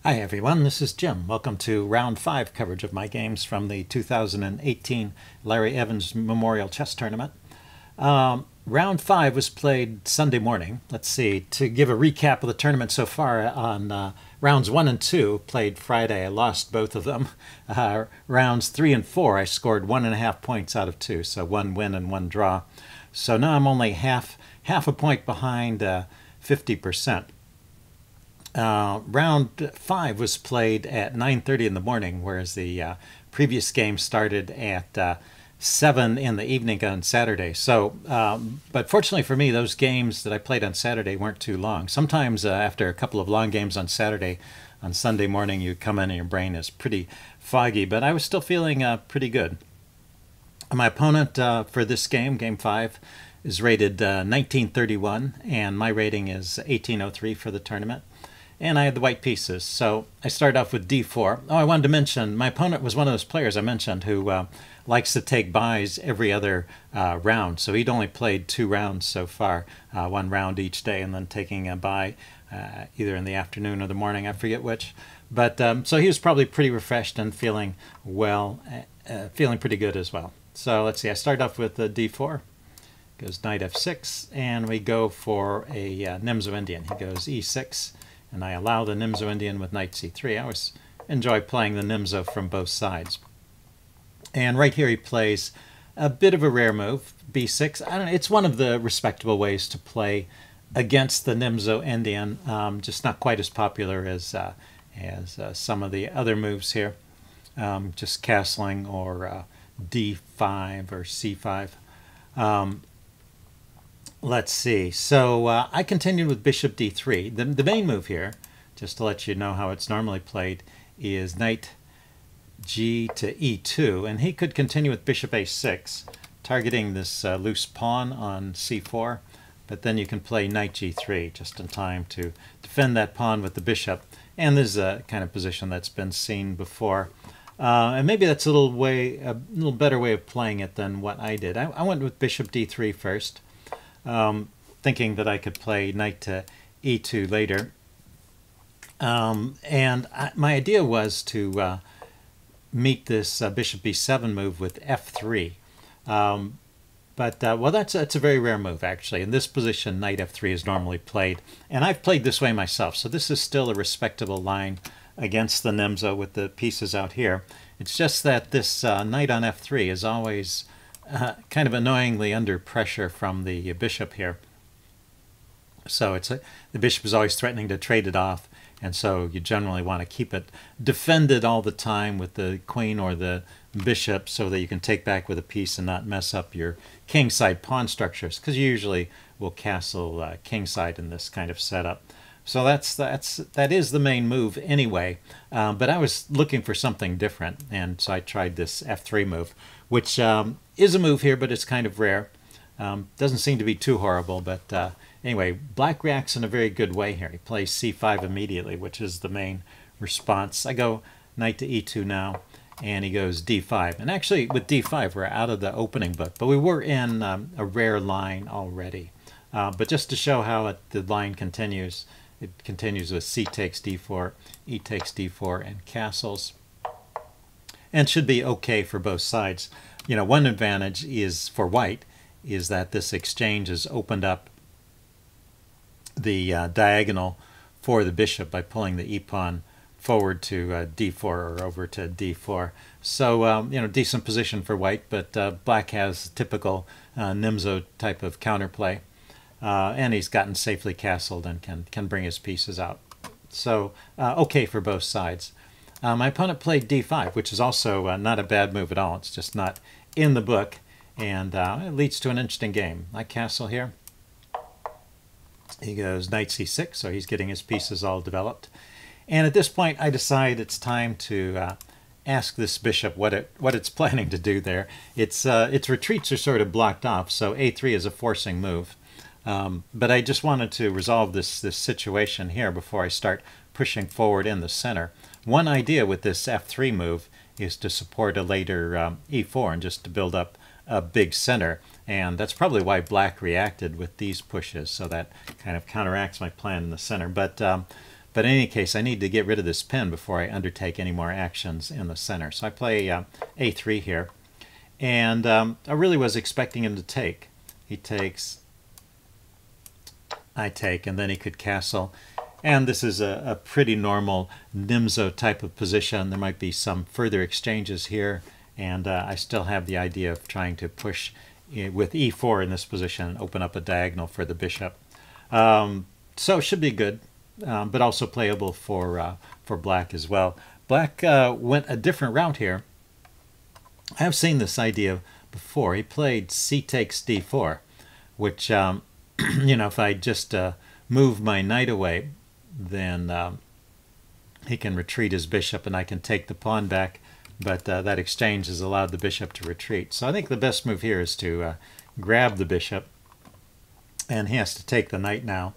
Hi everyone, this is Jim. Welcome to round 5 coverage of my games from the 2018 Larry Evans Memorial Chess Tournament. Round 5 was played Sunday morning. Let's see, to give a recap of the tournament so far, on rounds 1 and 2 played Friday. I lost both of them. Rounds 3 and 4 I scored 1.5 points out of 2, so 1 win and 1 draw. So now I'm only half a point behind 50%. Round 5 was played at 9:30 in the morning, whereas the previous game started at 7 in the evening on Saturday. So, but fortunately for me, those games that I played on Saturday weren't too long. Sometimes after a couple of long games on Saturday, on Sunday morning, you come in and your brain is pretty foggy, but I was still feeling pretty good. My opponent for this game, Game 5, is rated 1931, and my rating is 1803 for the tournament. And I had the white pieces, so I started off with d4. Oh, I wanted to mention, my opponent was one of those players I mentioned who likes to take buys every other round. So he'd only played 2 rounds so far, 1 round each day, and then taking a buy either in the afternoon or the morning, I forget which. But so he was probably pretty refreshed and feeling well, feeling pretty good as well. So let's see, I started off with d4. Goes knight f6, and we go for a Nimzo-Indian. He goes e6. And I allow the Nimzo-Indian with knight c3. I always enjoy playing the Nimzo from both sides. And right here he plays a bit of a rare move, b6. I don't know, it's one of the respectable ways to play against the Nimzo-Indian, just not quite as popular as some of the other moves here, just castling or d5 or c5. Let's see. So I continued with bishop d3. The main move here, just to let you know how it's normally played, is knight g to e2. And he could continue with bishop a6, targeting this loose pawn on c4. But then you can play knight g3 just in time to defend that pawn with the bishop. And this is a kind of position that's been seen before. And maybe that's a little better way of playing it than what I did. I went with bishop d3 first. Thinking that I could play knight to e2 later. My idea was to meet this bishop b7 move with f3. Well, that's a very rare move, actually. In this position, knight f3 is normally played. And I've played this way myself, so this is still a respectable line against the Nimzo with the pieces out here. It's just that this knight on f3 is always kind of annoyingly under pressure from the bishop here. So the bishop is always threatening to trade it off, and so you generally want to keep it defended all the time with the queen or the bishop so that you can take back with a piece and not mess up your kingside pawn structures, because you usually will castle kingside in this kind of setup. So that is the main move anyway, but I was looking for something different, and so I tried this f3 move, which is a move here, but it's kind of rare. Doesn't seem to be too horrible, but anyway, black reacts in a very good way here. He plays c5 immediately, which is the main response. I go knight to e2 now, and he goes d5. And actually, with d5, we're out of the opening book, but we were in a rare line already. But just to show how the line continues, it continues with c takes d4, e takes d4, and castles. And should be okay for both sides. You know, one advantage is for white is that this exchange has opened up the diagonal for the bishop by pulling the e-pawn forward to d4 or over to d4. So, you know, decent position for white, but black has typical Nimzo type of counterplay. And he's gotten safely castled and can bring his pieces out. So, okay for both sides. My opponent played d5, which is also not a bad move at all. It's just not in the book, and it leads to an interesting game. I castle here. He goes knight c6, so he's getting his pieces all developed. And at this point, I decide it's time to ask this bishop what it's planning to do there. Its retreats are sort of blocked off, so a3 is a forcing move. But I just wanted to resolve this situation here before I start pushing forward in the center. One idea with this f3 move is to support a later e4 and just to build up a big center. And that's probably why black reacted with these pushes, so that kind of counteracts my plan in the center. But But in any case, I need to get rid of this pin before I undertake any more actions in the center. So I play a3 here. And I really was expecting him to take. He takes, I take, and then he could castle. And this is a pretty normal Nimzo type of position. There might be some further exchanges here, and I still have the idea of trying to push with e4 in this position and open up a diagonal for the bishop. So it should be good, but also playable for black as well. Black went a different route here. I have seen this idea before. He played c takes d4, which, you know, if I just move my knight away, then he can retreat his bishop and I can take the pawn back, but that exchange has allowed the bishop to retreat. So I think the best move here is to grab the bishop, and he has to take the knight now.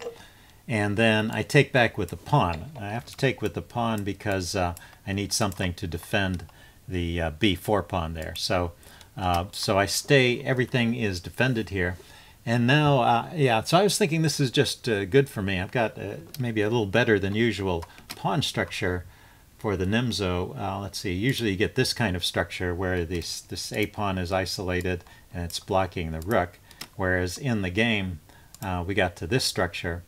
And then I take back with the pawn. I have to take with the pawn because I need something to defend the b4 pawn there. So so I stay, everything is defended here. And now, yeah, so I was thinking this is just good for me. I've got maybe a little better than usual pawn structure for the Nimzo. Let's see, usually you get this kind of structure where this a pawn is isolated and it's blocking the rook, whereas in the game we got to this structure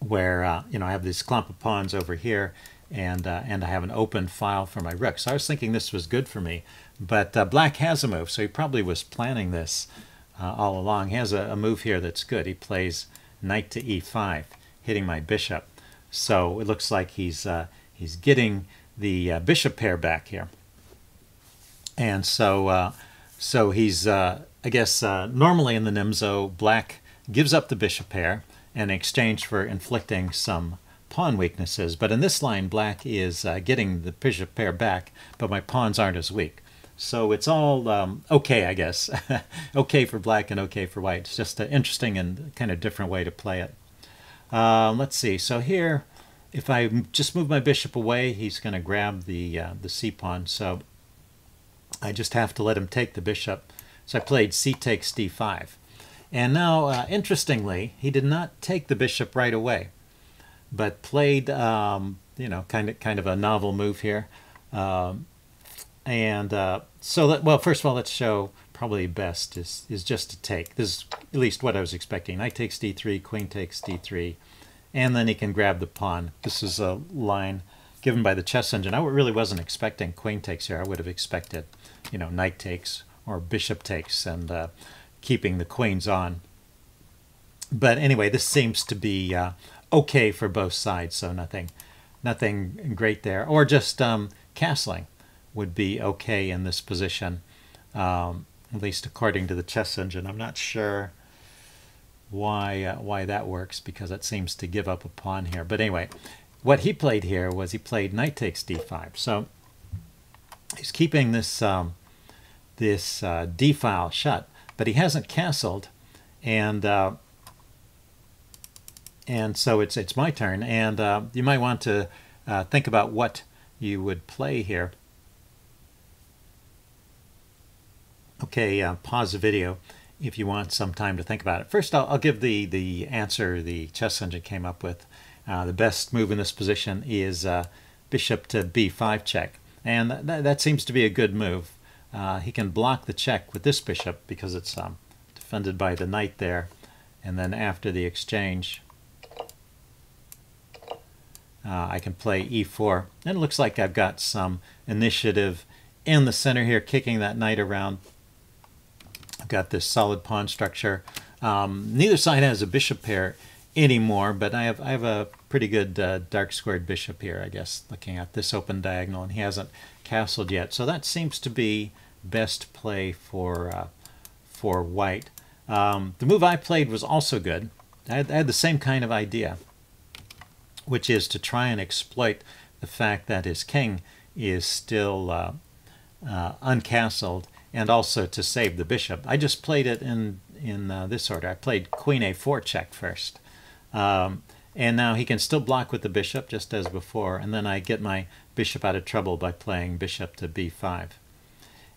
where you know, I have this clump of pawns over here, and I have an open file for my rook. So I was thinking this was good for me, but black has a move, so he probably was planning this all along. He has a move here that's good. He plays knight to e5, hitting my bishop. So it looks like he's getting the bishop pair back here, and so so he's I guess normally in the Nimzo, black gives up the bishop pair in exchange for inflicting some pawn weaknesses. But in this line, black is getting the bishop pair back, but my pawns aren't as weak. So it's all okay, I guess. Okay for black and okay for white. It's just an interesting and kind of different way to play it. Let's see. So here, if I just move my bishop away, he's going to grab the c pawn. So I just have to let him take the bishop. So I played c takes d5. And now, interestingly, he did not take the bishop right away, but played, you know, kind of a novel move here. So that, well, first of all, let's show probably best is just to take. This is at least what I was expecting. Knight takes d3, queen takes d3, and then he can grab the pawn. This is a line given by the chess engine. I really wasn't expecting queen takes here. I would have expected, you know, knight takes or bishop takes, and keeping the queens on. But anyway, this seems to be okay for both sides, so nothing great there. Or just castling would be okay in this position, at least according to the chess engine. I'm not sure why that works, because it seems to give up a pawn here. But anyway, what he played here was he played knight takes d5. So he's keeping this this d file shut, but he hasn't castled, and so it's my turn, and you might want to think about what you would play here. Okay, pause the video if you want some time to think about it. First, I'll give the answer the chess engine came up with. The best move in this position is bishop to b5 check, and that seems to be a good move. He can block the check with this bishop because it's defended by the knight there, and then after the exchange I can play e4, and it looks like I've got some initiative in the center here, kicking that knight around. I've got this solid pawn structure. Neither side has a bishop pair anymore, but I have a pretty good dark squared bishop here, I guess, looking at this open diagonal, and he hasn't castled yet. So that seems to be best play for white. The move I played was also good. I had the same kind of idea, which is to try and exploit the fact that his king is still uncastled, and also to save the bishop. I just played it in this order. I played queen a4 check first. And now he can still block with the bishop, just as before, and then I get my bishop out of trouble by playing bishop to b5.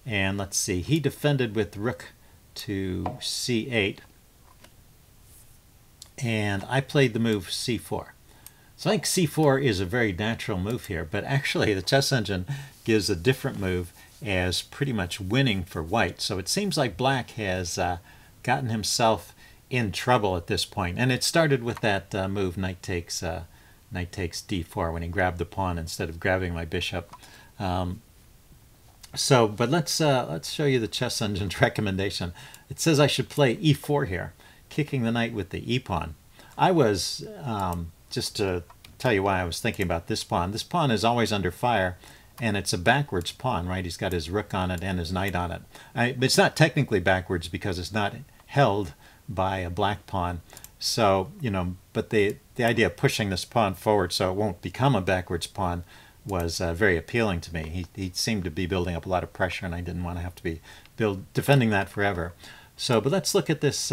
And let's see, he defended with rook to c8, and I played the move c4. So I think c4 is a very natural move here, but actually the chess engine gives a different move as pretty much winning for white. So it seems like black has gotten himself in trouble at this point. And it started with that move knight takes d4 when he grabbed the pawn instead of grabbing my bishop. But let's show you the chess engine's recommendation. It says I should play e4 here, kicking the knight with the e-pawn. I was, just to tell you why I was thinking about this pawn is always under fire, and it's a backwards pawn, right? He's got his rook on it and his knight on it. It's not technically backwards because it's not held by a black pawn. So, but the idea of pushing this pawn forward so it won't become a backwards pawn was very appealing to me. He seemed to be building up a lot of pressure, and I didn't want to have to be defending that forever. So, but let's look at this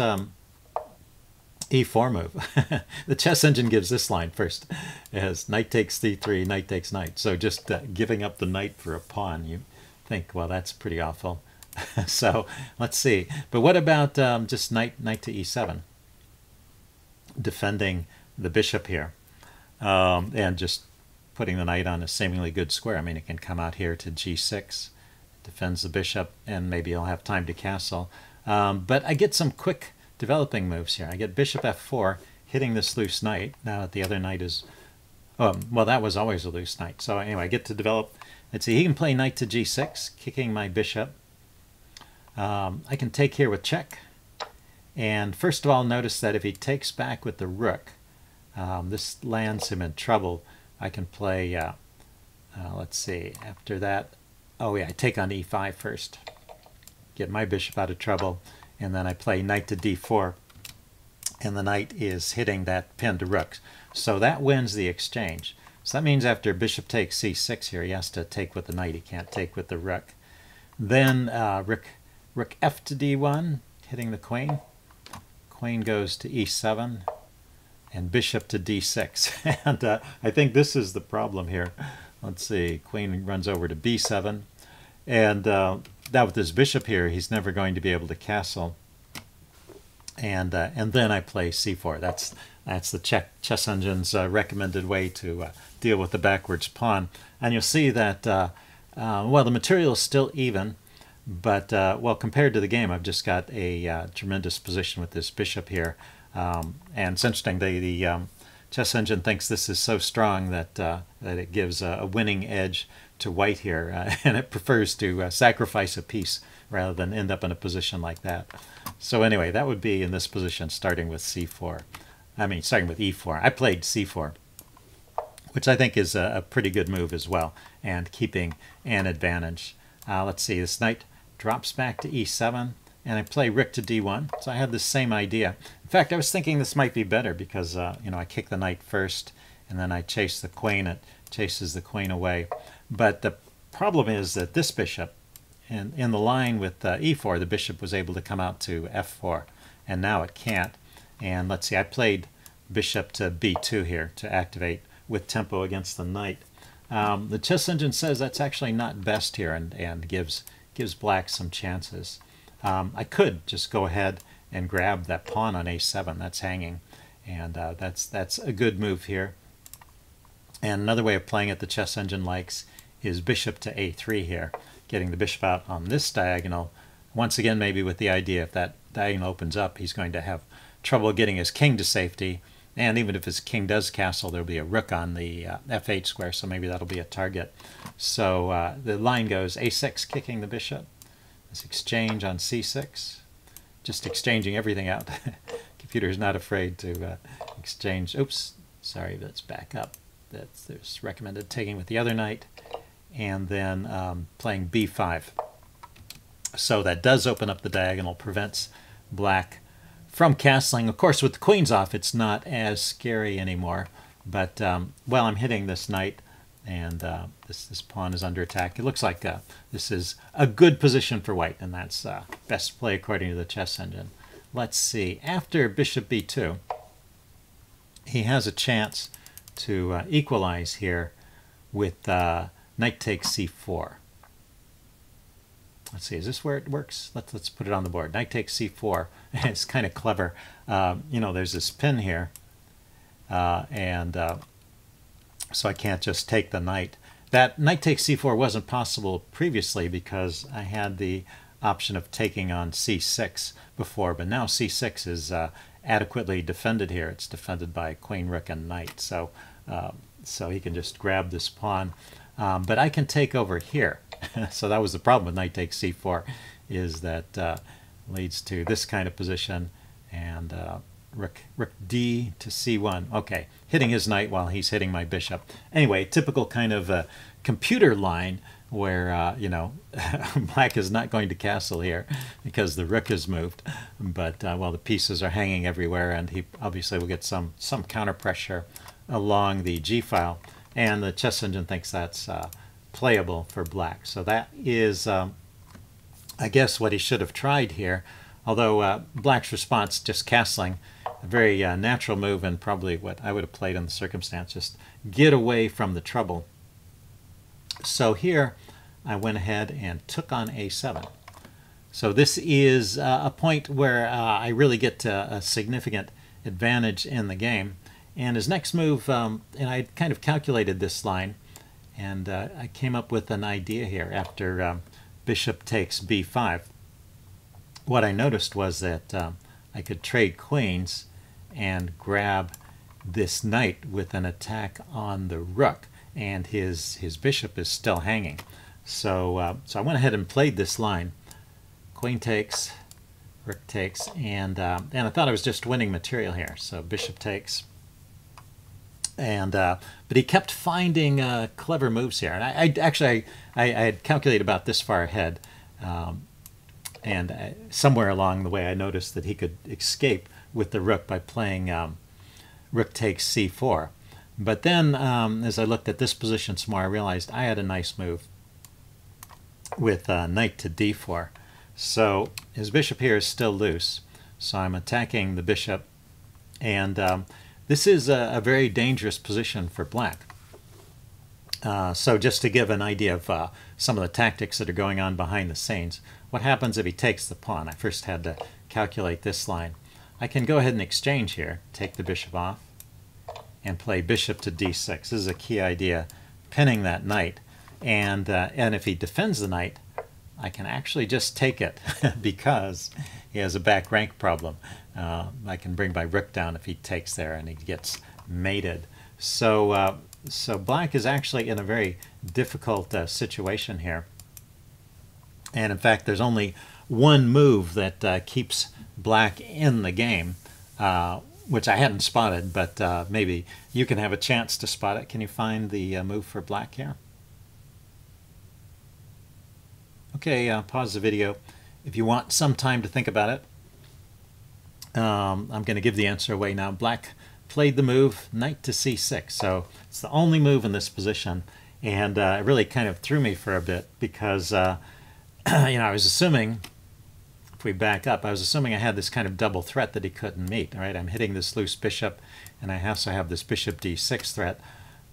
e4 move. The chess engine gives this line first. It has knight takes d3, knight takes knight. So just giving up the knight for a pawn, you think, well, that's pretty awful. So let's see. But what about just knight to e7? Defending the bishop here. And just putting the knight on a seemingly good square. I mean, it can come out here to g6, defends the bishop, and maybe he'll have time to castle. But I get some quick developing moves here. I get bishop f4, hitting this loose knight. Now that the other knight is, well, that was always a loose knight. So anyway, I get to develop. Let's see, he can play knight to g6, kicking my bishop. I can take here with check. And first of all, notice that if he takes back with the rook, this lands him in trouble. I can play, let's see, after that, oh yeah, I take on e5 first, get my bishop out of trouble, and then I play knight to d4, and the knight is hitting that pinned rook. So that wins the exchange. So that means after bishop takes c6 here, he has to take with the knight, he can't take with the rook. Then rook f to d1, hitting the queen. Queen goes to e7, and bishop to d6. And I think this is the problem here. Let's see, queen runs over to b7. And now with this bishop here, he's never going to be able to castle. And then I play c4. That's the chess engine's recommended way to deal with the backwards pawn. And you'll see that, well, the material is still even. But, well, compared to the game, I've just got a tremendous position with this bishop here. And it's interesting, the chess engine thinks this is so strong that, that it gives a winning edge to white here, and it prefers to sacrifice a piece rather than end up in a position like that. So anyway, that would be in this position, starting with c4. I mean, starting with e4. I played c4, which I think is a pretty good move as well, and keeping an advantage. Let's see, this knight drops back to e7, and I play rook to d1. So I had the same idea. In fact, I was thinking this might be better because, I kick the knight first, and then I chase the queen. It chases the queen away. But the problem is that this bishop, in the line with e4, the bishop was able to come out to f4, and now it can't. And let's see, I played bishop to b2 here to activate with tempo against the knight. The chess engine says that's actually not best here, and gives black some chances. I could just go ahead and grab that pawn on a7 that's hanging, and that's a good move here. And another way of playing it the chess engine likes is bishop to a3 here, getting the bishop out on this diagonal. Once again, maybe with the idea if that diagonal opens up, he's going to have trouble getting his king to safety. And even if his king does castle, there'll be a rook on the f8 square, so maybe that'll be a target. So the line goes a6, kicking the bishop. This exchange on c6, just exchanging everything out. Computer's not afraid to exchange. Oops, sorry, let's back up. There's recommended taking with the other knight, and then playing b5. So that does open up the diagonal, prevents black from castling. Of course, with the queens off, it's not as scary anymore. But, well, I'm hitting this knight, and this pawn is under attack. It looks like this is a good position for white, and that's best play according to the chess engine. Let's see. After bishop b2, he has a chance to equalize here with knight takes c4. Let's see, is this where it works? Let's put it on the board. Knight takes c4. It's kind of clever. There's this pin here, and so I can't just take the knight. That knight takes c4 wasn't possible previously because I had the option of taking on c6 before, but now c6 is adequately defended here. It's defended by queen, rook, and knight, so so he can just grab this pawn. But I can take over here. So that was the problem with knight takes c4, is that leads to this kind of position, and rook d to c1. Okay, hitting his knight while he's hitting my bishop. Anyway, typical kind of computer line where, you know, black is not going to castle here because the rook is moved, but well, the pieces are hanging everywhere, and he obviously will get some counter pressure along the g-file, and the chess engine thinks that's playable for black. So that is, I guess, what he should have tried here, although black's response, just castling, a very natural move, and probably what I would have played in the circumstance, just get away from the trouble. So here I went ahead and took on a7. So this is a point where I really get a significant advantage in the game. And his next move, and I kind of calculated this line, and I came up with an idea here after bishop takes b5. What I noticed was that I could trade queens and grab this knight with an attack on the rook, and his bishop is still hanging. So so I went ahead and played this line. Queen takes, rook takes, and I thought I was just winning material here. So bishop takes, and but he kept finding clever moves here. And I had calculated about this far ahead, and somewhere along the way I noticed that he could escape with the rook by playing rook takes c4. But then as I looked at this position some more, I realized I had a nice move with knight to d4. So his bishop here is still loose, so I'm attacking the bishop, and this is a very dangerous position for black. So just to give an idea of some of the tactics that are going on behind the scenes, what happens if he takes the pawn? I first had to calculate this line. I can go ahead and exchange here, take the bishop off, and play bishop to d6. This is a key idea, pinning that knight. And if he defends the knight, I can actually just take it because he has a back rank problem. I can bring my rook down if he takes there, and he gets mated. So so black is actually in a very difficult situation here. And in fact, there's only one move that keeps black in the game, which I hadn't spotted, but maybe you can have a chance to spot it. Can you find the move for black here? Okay, pause the video. If you want some time to think about it, I'm going to give the answer away now. Black played the move knight to c6, so it's the only move in this position, and it really kind of threw me for a bit because you know, I was assuming, if we back up, I was assuming I had this kind of double threat that he couldn't meet. All right, I'm hitting this loose bishop, and I also have this bishop d6 threat,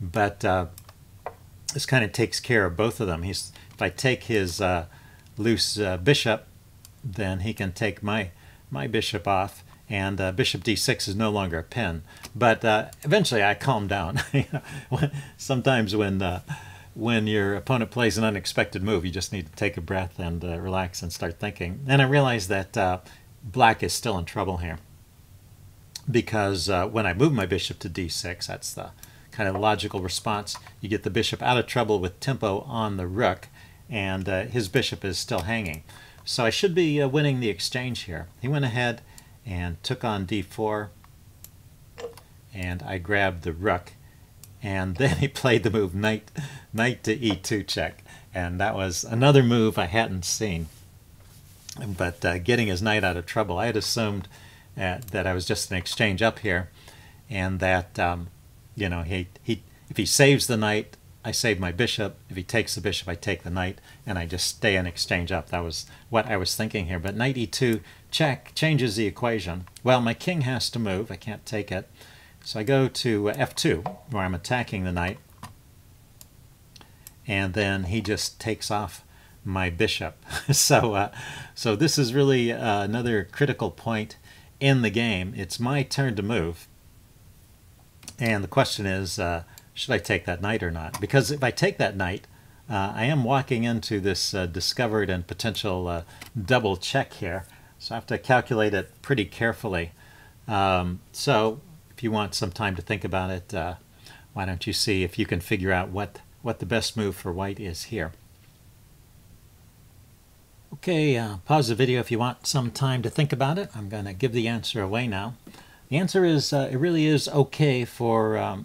but this kind of takes care of both of them. If I take his loose bishop, then he can take my bishop off, and bishop d6 is no longer a pin. But eventually I calmed down. Sometimes when your opponent plays an unexpected move, you just need to take a breath and relax and start thinking. And I realized that black is still in trouble here, because when I move my bishop to d6, that's the kind of logical response. You get the bishop out of trouble with tempo on the rook, and his bishop is still hanging. So I should be winning the exchange here. He went ahead and took on d4, and I grabbed the rook, and then he played the move knight to e2 check, and that was another move I hadn't seen. But getting his knight out of trouble, I had assumed that I was just an exchange up here, and that you know, if he saves the knight, I save my bishop. If he takes the bishop, I take the knight, and I just stay and exchange up. That was what I was thinking here. But knight e2 check changes the equation. Well, my king has to move. I can't take it. So I go to f2, where I'm attacking the knight, and then he just takes off my bishop. So this is really another critical point in the game. It's my turn to move, and the question is, should I take that knight or not? Because if I take that knight, I am walking into this discovered and potential double check here. So I have to calculate it pretty carefully. So if you want some time to think about it, why don't you see if you can figure out what the best move for white is here. Okay, pause the video if you want some time to think about it. I'm going to give the answer away now. The answer is it really is okay for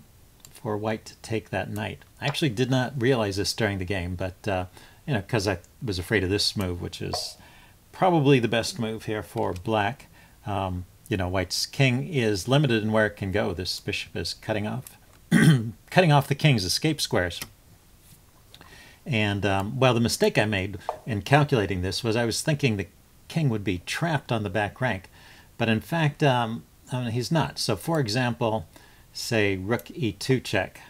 white to take that knight. I actually did not realize this during the game, but you know, because I was afraid of this move, which is probably the best move here for black. You know, white's king is limited in where it can go. This bishop is cutting off cutting off the king's escape squares. And well, the mistake I made in calculating this was I was thinking the king would be trapped on the back rank, but in fact he's not. So for example, say rook e2 check,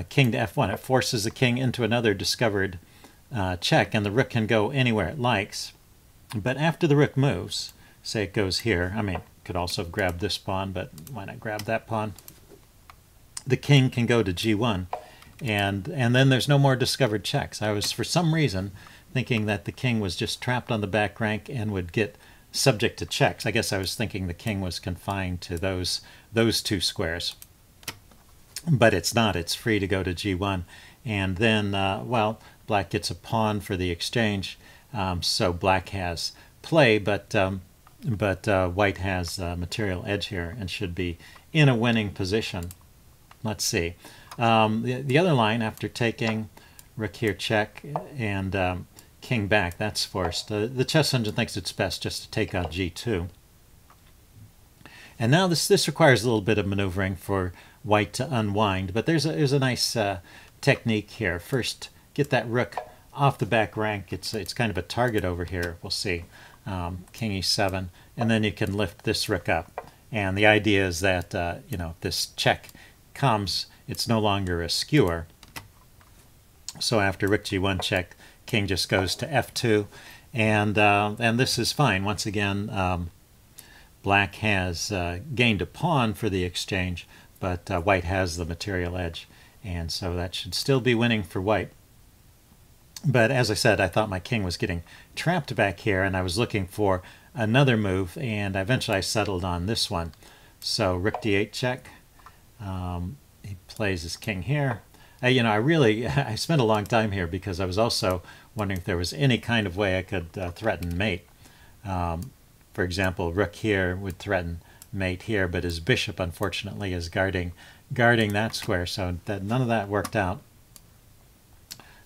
king to f1, it forces the king into another discovered check, and the rook can go anywhere it likes. But after the rook moves, say it goes here, I mean, could also have grabbed this pawn, but why not grab that pawn? The king can go to g1, and then there's no more discovered checks. I was, for some reason, thinking that the king was just trapped on the back rank and would get subject to checks. I guess I was thinking the king was confined to those two squares. But it's not. It's free to go to g1. And then, well, black gets a pawn for the exchange, so black has play, but white has material edge here and should be in a winning position. Let's see. The other line, after taking rook here check and king back, that's forced. The chess engine thinks it's best just to take out g2. And now this requires a little bit of maneuvering for white to unwind, but there's a nice technique here. First, get that rook off the back rank. It's kind of a target over here. We'll see. King e7, and then you can lift this rook up. And the idea is that you know, if this check comes, it's no longer a skewer. So after rook g1 check, king just goes to f2, and this is fine. Once again, black has gained a pawn for the exchange, but white has the material edge, and so that should still be winning for white. But as I said, I thought my king was getting trapped back here, and I was looking for another move, and eventually I settled on this one. So rook d8 check. He plays his king here. You know, I spent a long time here because I was also wondering if there was any kind of way I could threaten mate. For example, rook here would threaten mate here, but his bishop, unfortunately, is guarding that square, so none of that worked out.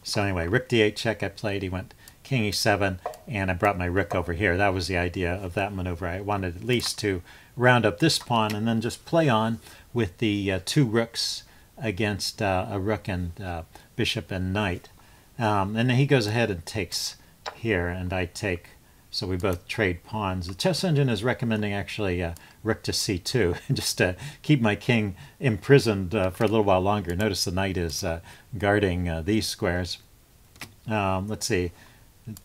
So anyway, rook d8 check I played. He went king e7, and I brought my rook over here. That was the idea of that maneuver. I wanted at least to round up this pawn and then just play on with the two rooks against a rook and bishop and knight. And then he goes ahead and takes here, and I take, so we both trade pawns. The chess engine is recommending actually rook to c2, just to keep my king imprisoned for a little while longer. Notice the knight is guarding these squares. Let's see,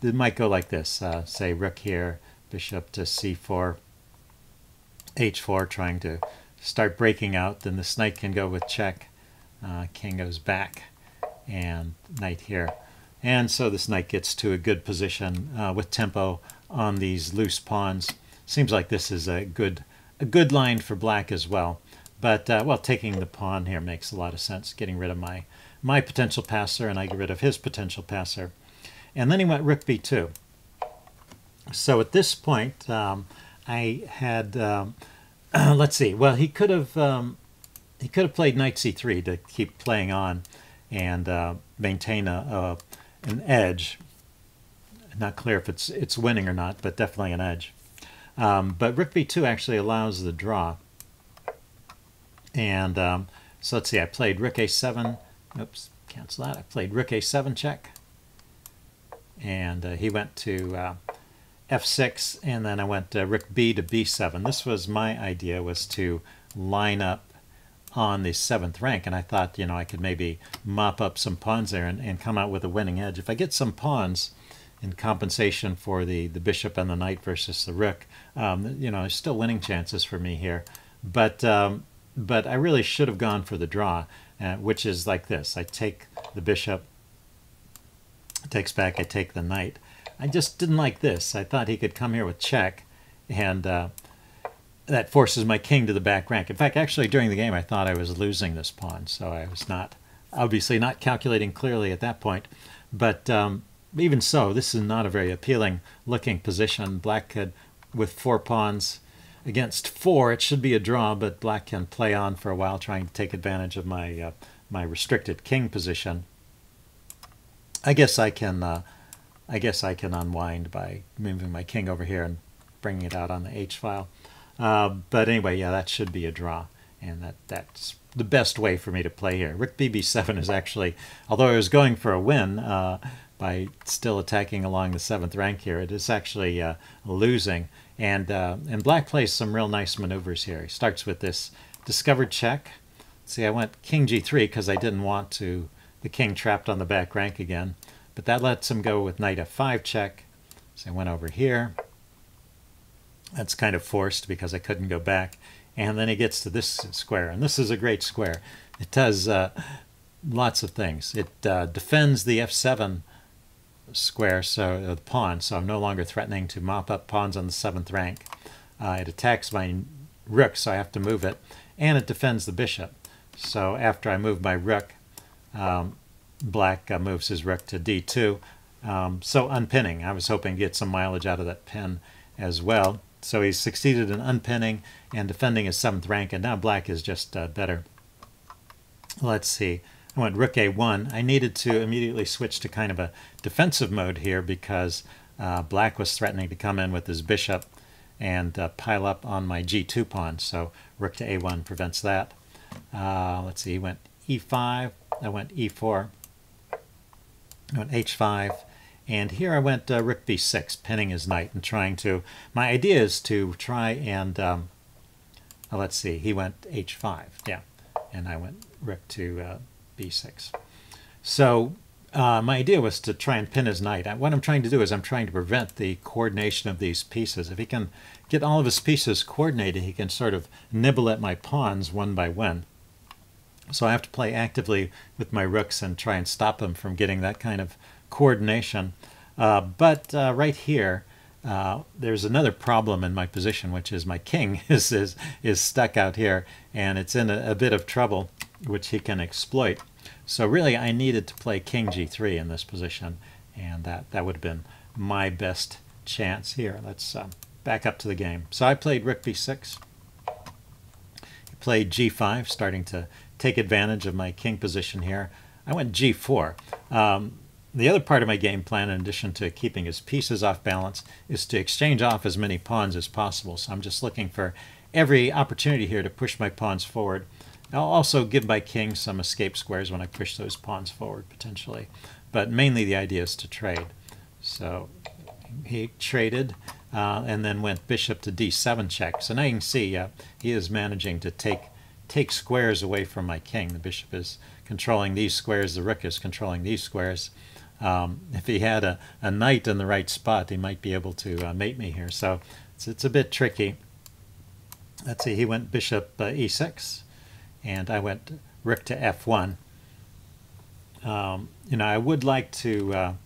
it might go like this. Say rook here, bishop to c4, h4, trying to start breaking out. Then this knight can go with check. King goes back, and knight here. And so this knight gets to a good position with tempo on these loose pawns. Seems like this is a good line for black as well. But well, taking the pawn here makes a lot of sense, getting rid of my potential passer, and I get rid of his potential passer. And then he went rook b2. So at this point, I had let's see. Well, he could have played knight c3 to keep playing on and maintain an edge. Not clear if it's winning or not, but definitely an edge. But rook b2 actually allows the draw. And so let's see, I played rook a7. Oops, cancel that. I played rook a7 check. And he went to f6, and then I went rook b to b7. This was my idea, was to line up on the 7th rank, and I thought, you know, I could maybe mop up some pawns there and come out with a winning edge. If I get some pawns in compensation for the bishop and the knight versus the rook, you know, there's still winning chances for me here. But I really should have gone for the draw. which is like this. I take the bishop, it takes back, I take the knight. I just didn't like this. I thought he could come here with check, and that forces my king to the back rank. In fact, actually during the game I thought I was losing this pawn, so I was not, obviously not calculating clearly at that point. But even so, this is not a very appealing looking position. Black could, with 4 pawns against 4, it should be a draw, but black can play on for a while trying to take advantage of my my restricted king position. I guess I can unwind by moving my king over here and bringing it out on the H file. But anyway, yeah, that should be a draw, and that's the best way for me to play here. Rook BB7 is actually, although I was going for a win by still attacking along the 7th rank here, it is actually losing. And black plays some real nice maneuvers here. He starts with this discovered check. See, I went king G3 because I didn't want the king trapped on the back rank again. But that lets him go with knight F5 check. So I went over here. That's kind of forced because I couldn't go back. And then he gets to this square, and this is a great square. It does lots of things. It defends the F7 square, so the pawn, so I'm no longer threatening to mop up pawns on the 7th rank. It attacks my rook, so I have to move it, and it defends the bishop. So after I move my rook, black moves his rook to D2. So unpinning. I was hoping to get some mileage out of that pin as well. So he's succeeded in unpinning and defending his 7th rank, and now black is just better. Let's see. I went rook A1. I needed to immediately switch to kind of a defensive mode here because black was threatening to come in with his bishop and pile up on my G2 pawn. So rook to A1 prevents that. Let's see. He went E5. I went E4. I went H5. And here I went rook B6, pinning his knight and trying to, my idea is to try and, let's see, he went H5, yeah, and I went rook to B6. So my idea was to try and pin his knight. What I'm trying to do is I'm trying to prevent the coordination of these pieces. If he can get all of his pieces coordinated, he can sort of nibble at my pawns one by one. So I have to play actively with my rooks and try and stop them from getting that kind of coordination. But right here, there's another problem in my position, which is my king is stuck out here, and it's in a bit of trouble, which he can exploit. So really, I needed to play king G3 in this position, and that would have been my best chance here. Let's back up to the game. So I played rook B6. He played G5, starting to take advantage of my king position here. I went G4. The other part of my game plan, in addition to keeping his pieces off balance, is to exchange off as many pawns as possible. So I'm just looking for every opportunity here to push my pawns forward. I'll also give my king some escape squares when I push those pawns forward, potentially. But mainly the idea is to trade. So he traded and then went bishop to D7 check. So now you can see he is managing to take squares away from my king. The bishop is controlling these squares. The rook is controlling these squares. If he had a knight in the right spot, he might be able to mate me here. So it's a bit tricky. Let's see, he went bishop E6, and I went rook to F1. You know, I would like to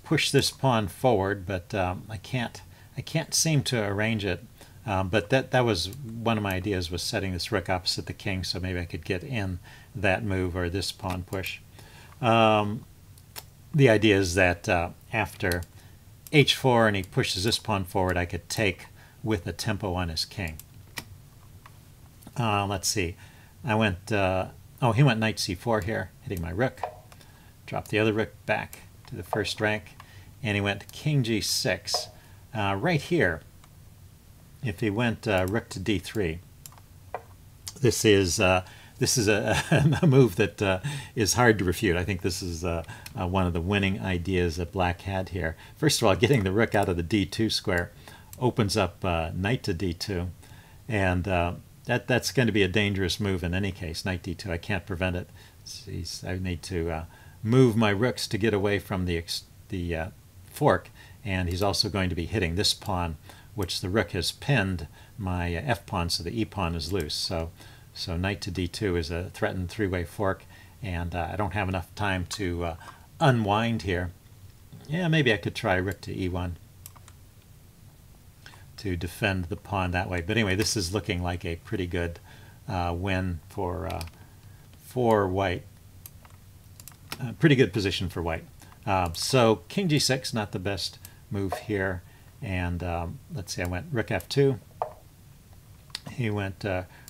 push this pawn forward, but I can't seem to arrange it. But that was one of my ideas, was setting this rook opposite the king, so maybe I could get in that move or this pawn push. The idea is that after H4 and he pushes this pawn forward, I could take with a tempo on his king. Let's see. I went, he went knight C4 here, hitting my rook. Dropped the other rook back to the 1st rank. And he went king G6. Right here, if he went rook to D3, this is a move that is hard to refute. I think this is one of the winning ideas that black had here. First of all, getting the rook out of the D2 square opens up knight to D2, and that's going to be a dangerous move in any case. Knight D2, I can't prevent it. I need to move my rooks to get away from the fork, and he's also going to be hitting this pawn, which the rook has pinned my F pawn, so the E pawn is loose. So knight to D2 is a threatened 3-way fork, and I don't have enough time to unwind here. Yeah, maybe I could try rook to e1 to defend the pawn that way. But anyway, this is looking like a pretty good win for white. Pretty good position for white. So king g6, not the best move here. And let's see, I went rook f2. He went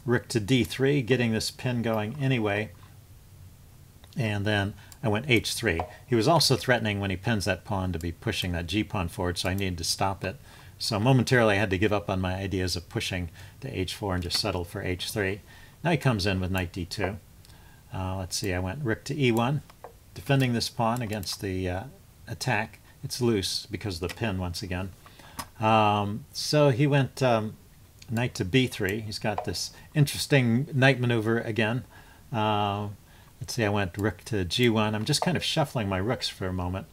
rook to d3, getting this pin going anyway. And then I went h3. He was also threatening when he pins that pawn to be pushing that g-pawn forward, so I needed to stop it. So momentarily I had to give up on my ideas of pushing to h4 and just settle for h3. Now he comes in with knight d2. Let's see, I went rook to e1, defending this pawn against the attack. It's loose because of the pin once again. So he went knight to b3. He's got this interesting knight maneuver again. Let's see, I went rook to g1. I'm just kind of shuffling my rooks for a moment.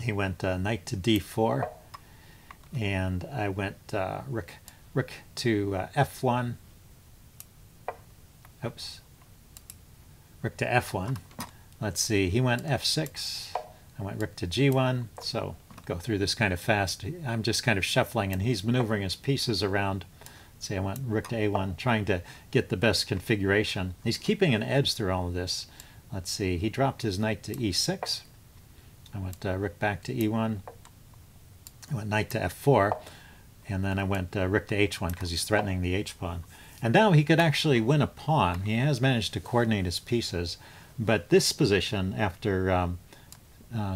He went knight to d4, and I went rook to f1. Oops. Rook to f1. Let's see, he went f6. I went rook to g1, so go through this kind of fast. I'm just kind of shuffling, and he's maneuvering his pieces around. See, I went rook to a1, trying to get the best configuration. He's keeping an edge through all of this. Let's see, he dropped his knight to e6. I went rook back to e1. I went knight to f4, and then I went rook to h1 because he's threatening the h-pawn. And now he could actually win a pawn. He has managed to coordinate his pieces, but this position after,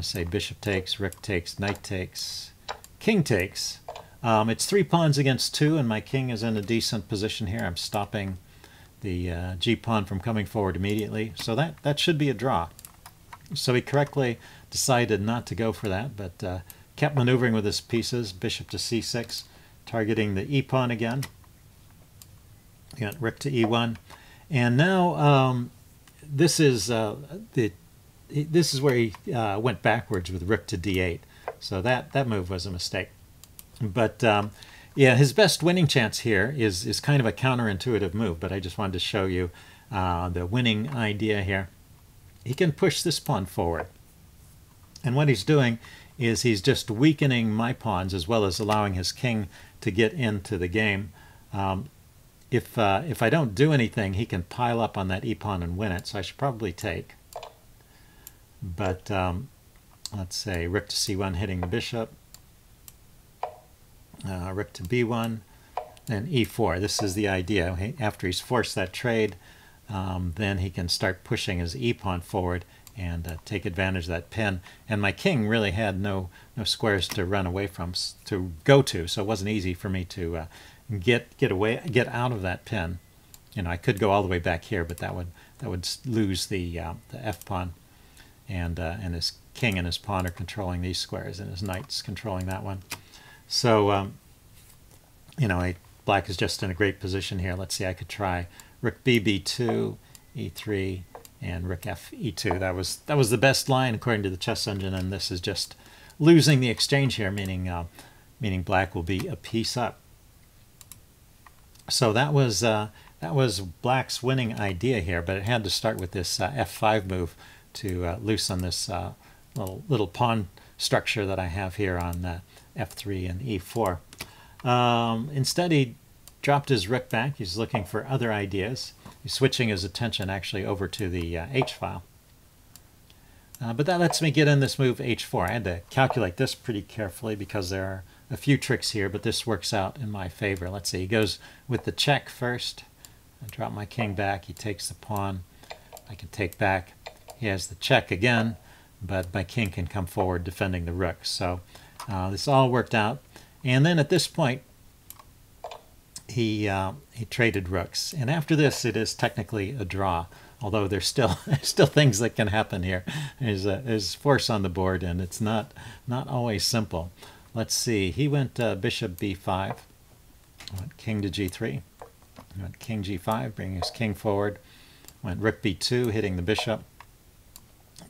say, bishop takes, rook takes, knight takes, king takes, it's 3 pawns against 2, and my king is in a decent position here. I'm stopping the g-pawn from coming forward immediately, so that should be a draw. So he correctly decided not to go for that, but kept maneuvering with his pieces, bishop to c6, targeting the e-pawn again. He got rook to e1, and now this is where he went backwards with rook to d8. So that move was a mistake. But yeah, his best winning chance here is kind of a counterintuitive move, but I just wanted to show you the winning idea here. He can push this pawn forward. And what he's doing is he's just weakening my pawns as well as allowing his king to get into the game. If I don't do anything, he can pile up on that e-pawn and win it, so I should probably take. But let's say rook to c1 hitting the bishop. Rook to b1, and e4. This is the idea. After he's forced that trade, then he can start pushing his e-pawn forward and take advantage of that pin. And my king really had no squares to run away from, to go to, so it wasn't easy for me to get out of that pin. You know, I could go all the way back here, but that would lose the f-pawn, and his king and his pawn are controlling these squares, and his knight's controlling that one. So, you know, black is just in a great position here. Let's see, I could try rook b2, e3, and rook f e2. That was the best line according to the chess engine, and this is just losing the exchange here, meaning black will be a piece up. So that was black's winning idea here, but it had to start with this f5 move to loosen this little pawn structure that I have here on f3 and e4. Instead, he dropped his rook back. He's looking for other ideas. He's switching his attention actually over to the h-file. But that lets me get in this move h4. I had to calculate this pretty carefully because there are a few tricks here, but this works out in my favor. Let's see, he goes with the check first. I drop my king back. He takes the pawn. I can take back. He has the check again, but my king can come forward defending the rook. So this all worked out. And then at this point, he traded rooks. And after this, it is technically a draw, although there's still things that can happen here. There's force on the board, and it's not always simple. Let's see. He went bishop b5. I went king to g3. I went king g5, bringing his king forward. Went rook b2, hitting the bishop.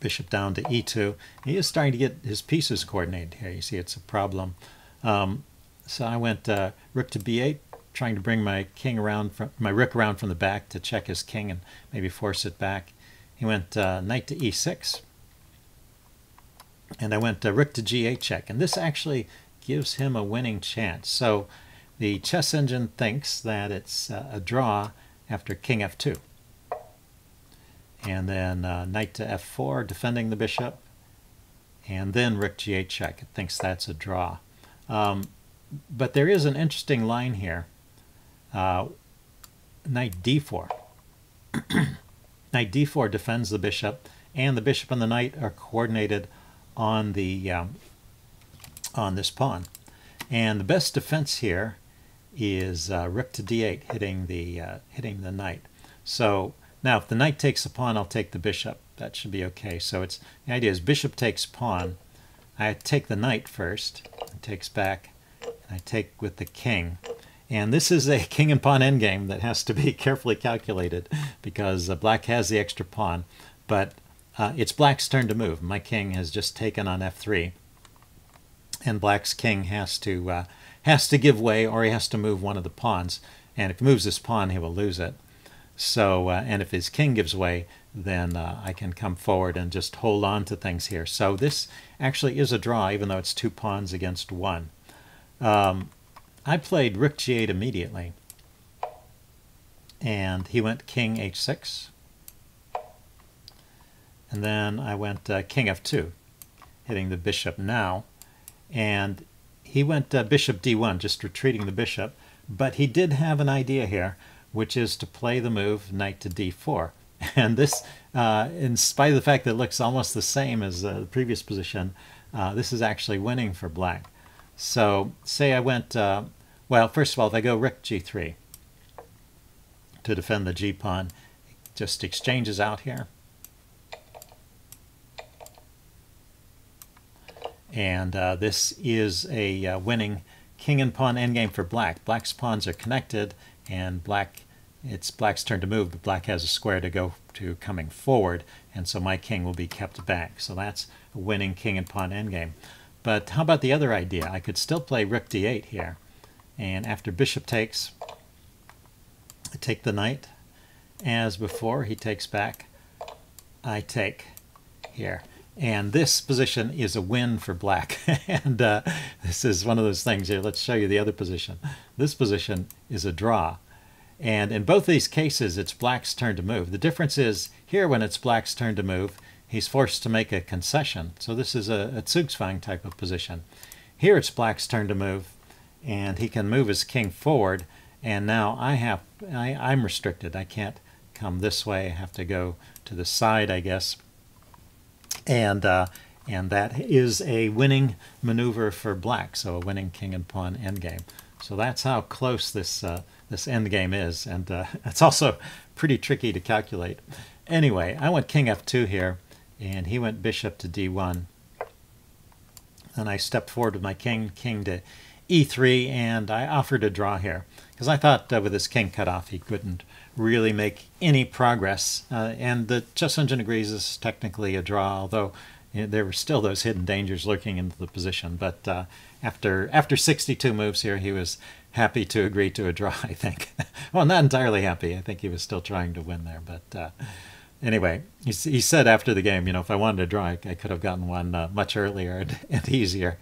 Bishop down to e2. He is starting to get his pieces coordinated here. You see, it's a problem. So I went rook to b8, trying to bring my king around, my rook around from the back to check his king and maybe force it back. he went knight to e6. And I went rook to g8 check. And this actually gives him a winning chance. So the chess engine thinks that it's a draw after king f2. And then knight to f4, defending the bishop. And then rook g8 check. It thinks that's a draw. But there is an interesting line here. Knight d4. Knight d4 defends the bishop, and the bishop and the knight are coordinated on the on this pawn. And the best defense here is rook to d8, hitting the knight. So now if the knight takes the pawn, I'll take the bishop. That should be okay. So it's the idea is bishop takes pawn. I take the knight first. It takes back. And I take with the king. And this is a king and pawn endgame that has to be carefully calculated because black has the extra pawn. But it's black's turn to move. My king has just taken on f3. And black's king has to give way, or he has to move one of the pawns. And if he moves this pawn, he will lose it. So, and if his king gives way, then I can come forward and just hold on to things here. So this actually is a draw, even though it's 2 pawns against 1. I played rook g8 immediately. And he went king h6. And then I went king f2, hitting the bishop now. And he went bishop d1, just retreating the bishop. But he did have an idea here, which is to play the move knight to d4. And this, in spite of the fact that it looks almost the same as the previous position, this is actually winning for black. So say I went, well, first of all, if I go rook g3 to defend the g-pawn, it just exchanges out here. And this is a winning king and pawn endgame for black. Black's pawns are connected, and it's black's turn to move, but black has a square to go to coming forward, and so my king will be kept back. So that's a winning king and pawn endgame. But how about the other idea? I could still play rook d8 here, and after bishop takes, I take the knight. As before, he takes back, I take here. And this position is a win for black. And this is one of those things here. Let's show you the other position. This position is a draw. And in both these cases, it's black's turn to move. The difference is here when it's black's turn to move, he's forced to make a concession. So this is a Zugzwang type of position. Here it's black's turn to move, and he can move his king forward. And now I'm restricted. I can't come this way. I have to go to the side, I guess. And that is a winning maneuver for black, so a winning king and pawn endgame. So that's how close this endgame is, and it's also pretty tricky to calculate. Anyway, I went king f2 here, and he went bishop to d1. And I stepped forward with my king to e3, and I offered a draw here, because I thought with his king cut off he couldn't really make any progress. And the chess engine agrees this is technically a draw, although there were still those hidden dangers lurking into the position. But after 62 moves here, he was happy to agree to a draw, I think. Well, not entirely happy. I think he was still trying to win there. But anyway, he said after the game, you know, if I wanted a draw, I could have gotten one much earlier and easier.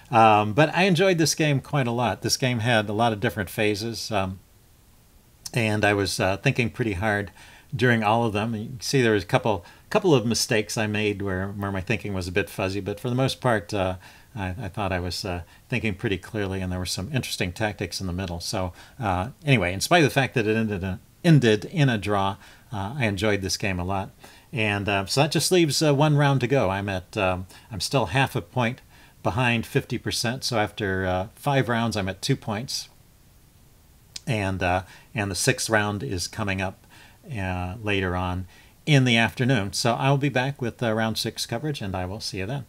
But I enjoyed this game quite a lot. This game had a lot of different phases. And I was thinking pretty hard during all of them. You can see there was a couple of mistakes I made where my thinking was a bit fuzzy, but for the most part, I thought I was thinking pretty clearly, and there were some interesting tactics in the middle. So anyway, in spite of the fact that it ended in a draw, I enjoyed this game a lot. And so that just leaves one round to go. I'm still half a point behind 50%. So after 5 rounds, I'm at 2 points. And the 6th round is coming up later on in the afternoon. So I'll be back with round 6 coverage, and I will see you then.